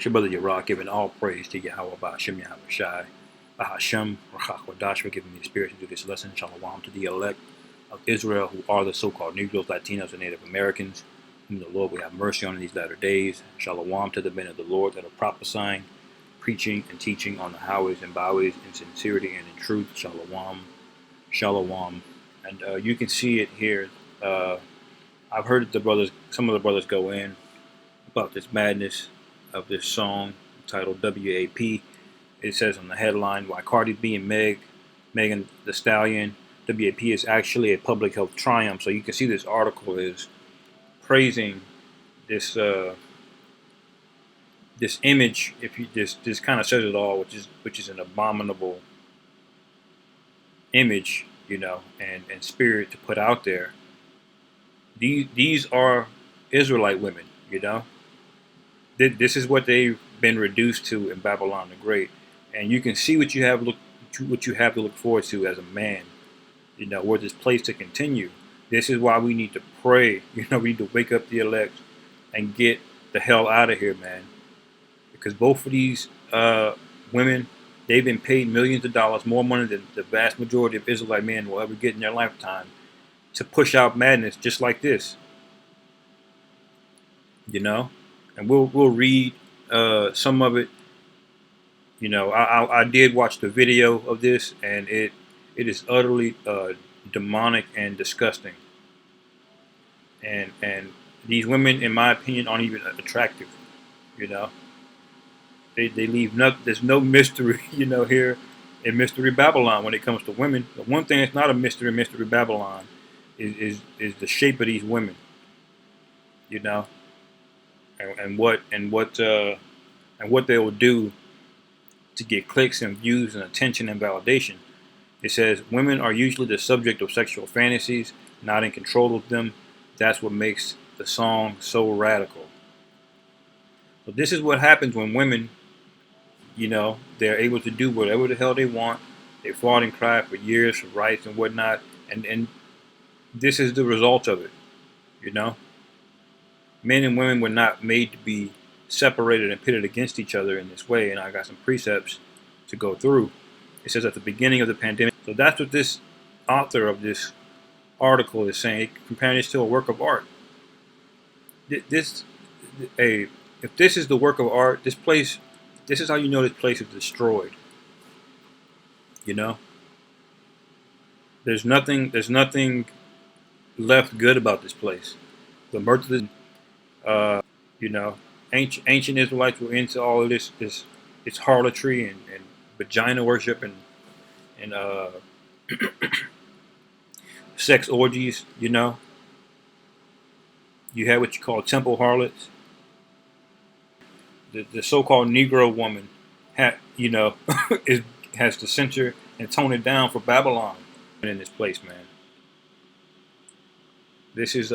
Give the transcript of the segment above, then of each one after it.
It's your brother Yara giving all praise to Yahweh Ba'ashem Yahweh Shai. Bahashem Rachakwadash for giving me the spirit to do this lesson. Shalom to the elect of Israel who are the so-called Negroes, Latinos, and Native Americans, whom the Lord will have mercy on in these latter days. Shalom to the men of the Lord that are prophesying, preaching, and teaching on the highways and byways in sincerity and in truth. Shalom. Shalom. And you can see it here. I've heard some of the brothers go in about this madness of this song titled WAP. It says on the headline, why Cardi B and Megan Thee Stallion, WAP is actually a public health triumph. So you can see this article is praising this this image. If you this kind of says it all, which is an abominable image, and spirit to put out there. These are Israelite women, This is what they've been reduced to in Babylon the Great, and you can see what you have to look forward to as a man. Where this place to continue. This is why we need to pray. We need to wake up the elect and get the hell out of here, man. Because both of these women, they've been paid millions of dollars, more money than the vast majority of Israelite men will ever get in their lifetime, to push out madness just like this. And we'll read some of it. I did watch the video of this, and it is utterly demonic and disgusting. And these women, in my opinion, aren't even attractive. They leave there's no mystery, here in Mystery Babylon when it comes to women. The one thing that's not a mystery in Mystery Babylon is the shape of these women. And what they will do to get clicks and views and attention and validation. It says women are usually the subject of sexual fantasies, not in control of them. That's what makes the song so radical. So this is what happens when women, they're able to do whatever the hell they want. They fought and cried for years for rights and whatnot, and this is the result of it. Men and women were not made to be separated and pitted against each other in this way, and I got some precepts to go through. It says at the beginning of the pandemic. So that's what this author of this article is saying, comparing this to a work of art. If this is the work of art, this is how you know this place is destroyed. There's nothing left good about this place. The murder, ancient Israelites were into all of this harlotry and vagina worship and sex orgies. You have what you call temple harlots. The so-called Negro woman, has to censor and tone it down for Babylon in this place, man. This is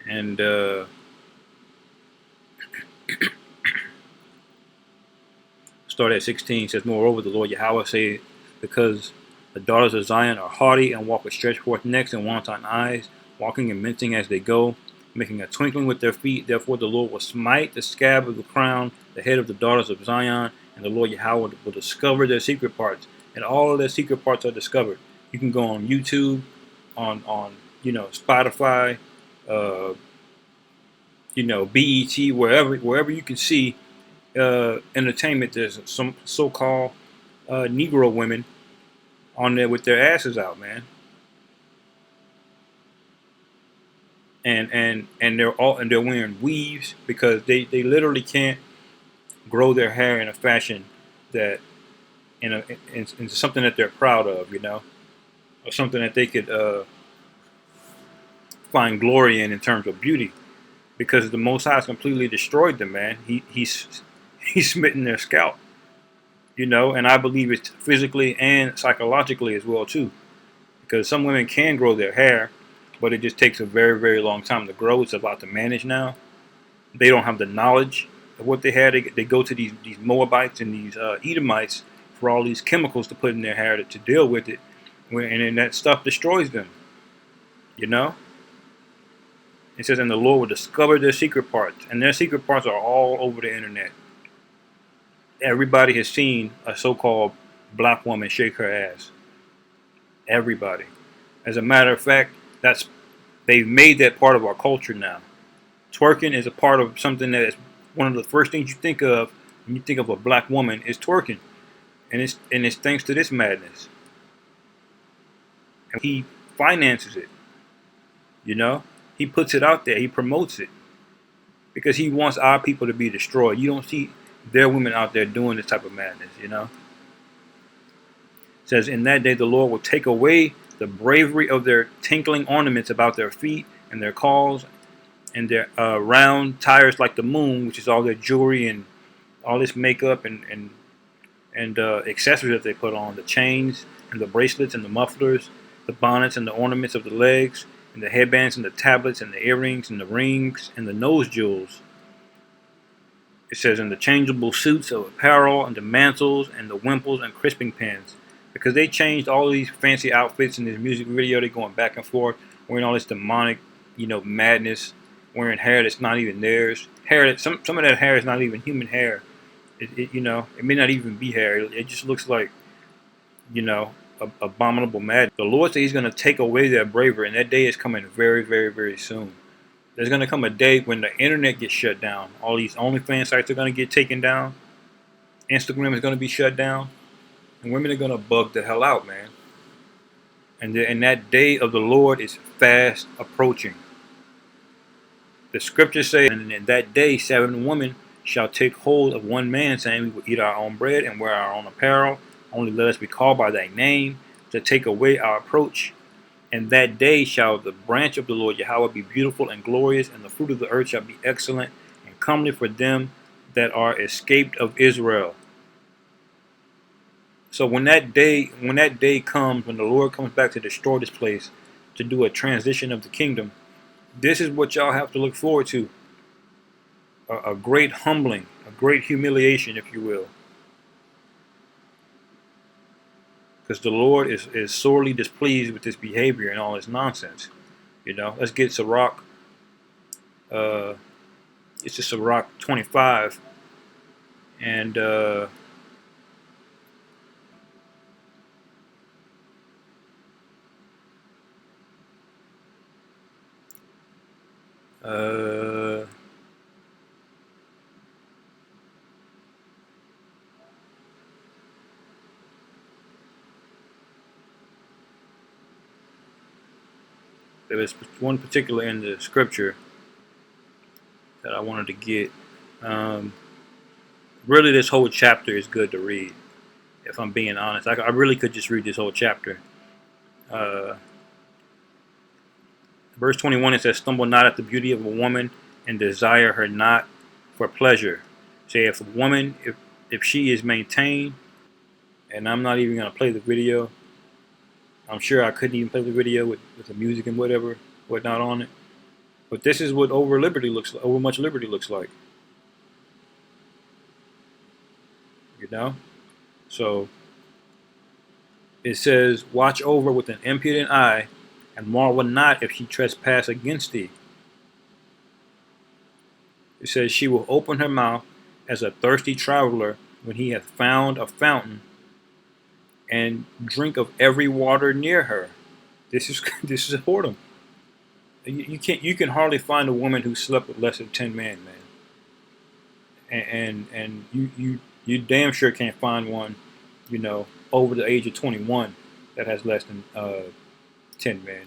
and start at 16. Says, moreover, the Lord Yahweh said, because the daughters of Zion are haughty and walk with stretched forth necks and wanton eyes, walking and mincing as they go, making a twinkling with their feet. Therefore the Lord will smite the scab of the crown, the head of the daughters of Zion, and the Lord Yahweh will discover their secret parts. And all of their secret parts are discovered. You can go on YouTube, on Spotify, BET, wherever you can see entertainment. There's some so-called Negro women on there with their asses out, man. And they're wearing weaves because they literally can't grow their hair in a fashion that into something that they're proud of, or something that they could find glory in terms of beauty, because the Most High has completely destroyed them, man. He's smitten their scalp, and I believe it's physically and psychologically as well too, because some women can grow their hair, but it just takes a very, very long time to grow. It's a lot to manage now. They don't have the knowledge of what they had. They go to these Moabites and these Edomites for all these chemicals to put in their hair to deal with it, and then that stuff destroys them. You know, it says, and the Lord will discover their secret parts, and their secret parts are all over the internet. Everybody has seen a so-called black woman shake her ass. Everybody. As a matter of fact, they've made that part of our culture now. Twerking is a part of something that is one of the first things you think of when you think of a black woman is twerking, and it's thanks to this madness. And he finances it. You know, he puts it out there. He promotes it because he wants our people to be destroyed. You don't see their women out there doing this type of madness. You know, it says in that day the Lord will take away the bravery of their tinkling ornaments about their feet and their calls and their round tires like the moon, which is all their jewelry and all this makeup and accessories that they put on, the chains and the bracelets and the mufflers, the bonnets and the ornaments of the legs, and the headbands and the tablets and the earrings and the rings and the nose jewels. It says, and the changeable suits of apparel and the mantles and the wimples and crisping pins. Because they changed all of these fancy outfits in this music video. They're going back and forth, wearing all this demonic, madness, wearing hair that's not even theirs. Hair that some of that hair is not even human hair. It may not even be hair. It just looks like, abominable madness. The Lord said He's going to take away their bravery, and that day is coming very, very, very soon. There's going to come a day when the internet gets shut down. All these OnlyFans sites are going to get taken down. Instagram is going to be shut down. And women are going to bug the hell out, man. And that day of the Lord is fast approaching. The scriptures say, and in that day 7 women shall take hold of one man, saying, we will eat our own bread and wear our own apparel. Only let us be called by thy name to take away our approach. And that day shall the branch of the Lord Yahweh be beautiful and glorious, and the fruit of the earth shall be excellent and comely for them that are escaped of Israel. So when that day comes, when the Lord comes back to destroy this place, to do a transition of the kingdom, this is what y'all have to look forward to. A great humbling, a great humiliation, if you will. Because the Lord is sorely displeased with this behavior and all this nonsense. Let's get Sirach. It's just Sirach 25. And there was one particular in the scripture that I wanted to get. Really, this whole chapter is good to read. If I'm being honest, I really could just read this whole chapter. Verse 21, it says, stumble not at the beauty of a woman, and desire her not for pleasure. Say, if a woman, if she is maintained, and I'm not even going to play the video. I'm sure I couldn't even play the video with the music and whatnot on it. But this is what over much liberty looks like. So it says, watch over with an impudent eye, and marvel not if she trespass against thee. It says, she will open her mouth as a thirsty traveler when he hath found a fountain, and drink of every water near her. This is a whoredom. You can hardly find a woman who slept with less than 10 men, man. And you damn sure can't find one, over the age of 21 that has less than 10 men.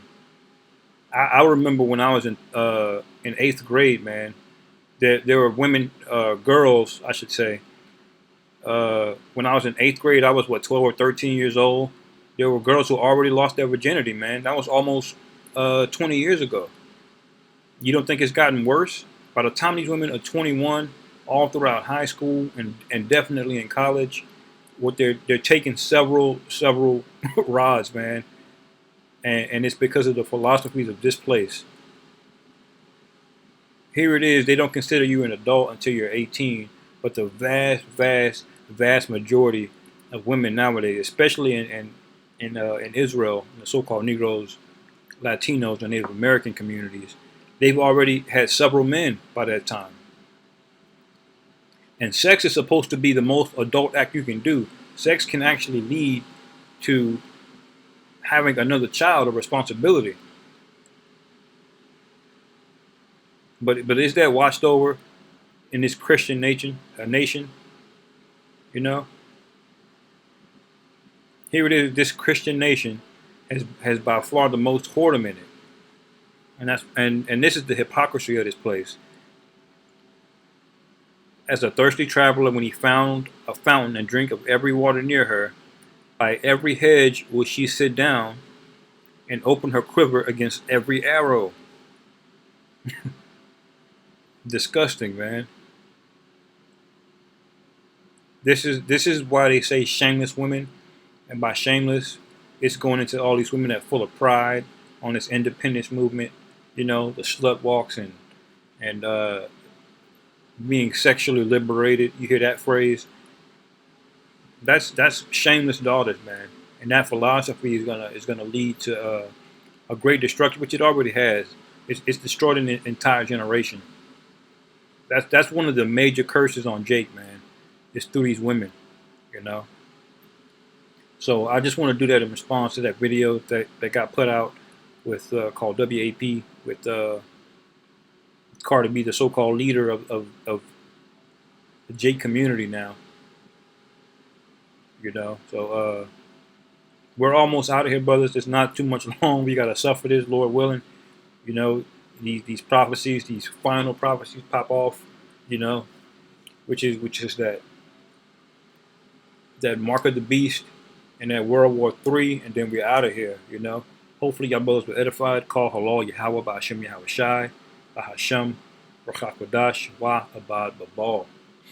I remember when I was in 8th grade, man. There were women, girls, I should say. When I was in 8th grade, I was 12 or 13 years old. There were girls who already lost their virginity, man. That was almost 20 years ago. You don't think it's gotten worse? By the time these women are 21, all throughout high school and definitely in college, they're taking several rods, man. And it's because of the philosophies of this place. Here it is, they don't consider you an adult until you're 18, but the vast majority of women nowadays, especially in in Israel, in the so-called Negroes, Latinos, and Native American communities, they've already had several men by that time. And sex is supposed to be the most adult act you can do. Sex can actually lead to having another child, a responsibility. But is that watched over in this Christian nation? You know, here it is. This Christian nation has by far the most whoredom in it, and this is the hypocrisy of this place. As a thirsty traveler, when he found a fountain and drink of every water near her, by every hedge will she sit down and open her quiver against every arrow. Disgusting, man. This is why they say shameless women, and by shameless, it's going into all these women that are full of pride on this independence movement. You know, the slut walks and being sexually liberated. You hear that phrase? That's shameless daughters, man. And that philosophy is gonna lead to a great destruction, which it already has. It's destroyed an entire generation. That's one of the major curses on Jake, man. It's through these women, you know. So I just want to do that in response to that video that got put out with called WAP with Carter B, the so-called leader of the Jake community now. You know, so we're almost out of here, brothers. It's not too much long. We gotta suffer this, Lord willing. You know, these prophecies, these final prophecies pop off. You know, which is that mark of the beast and that World War III, and then we're out of here. You know, hopefully y'all brothers were edified. Call halal Yahweh Ba'ashem Yahweh Shai Bahasham Rachakwadash Wa Abad Babal.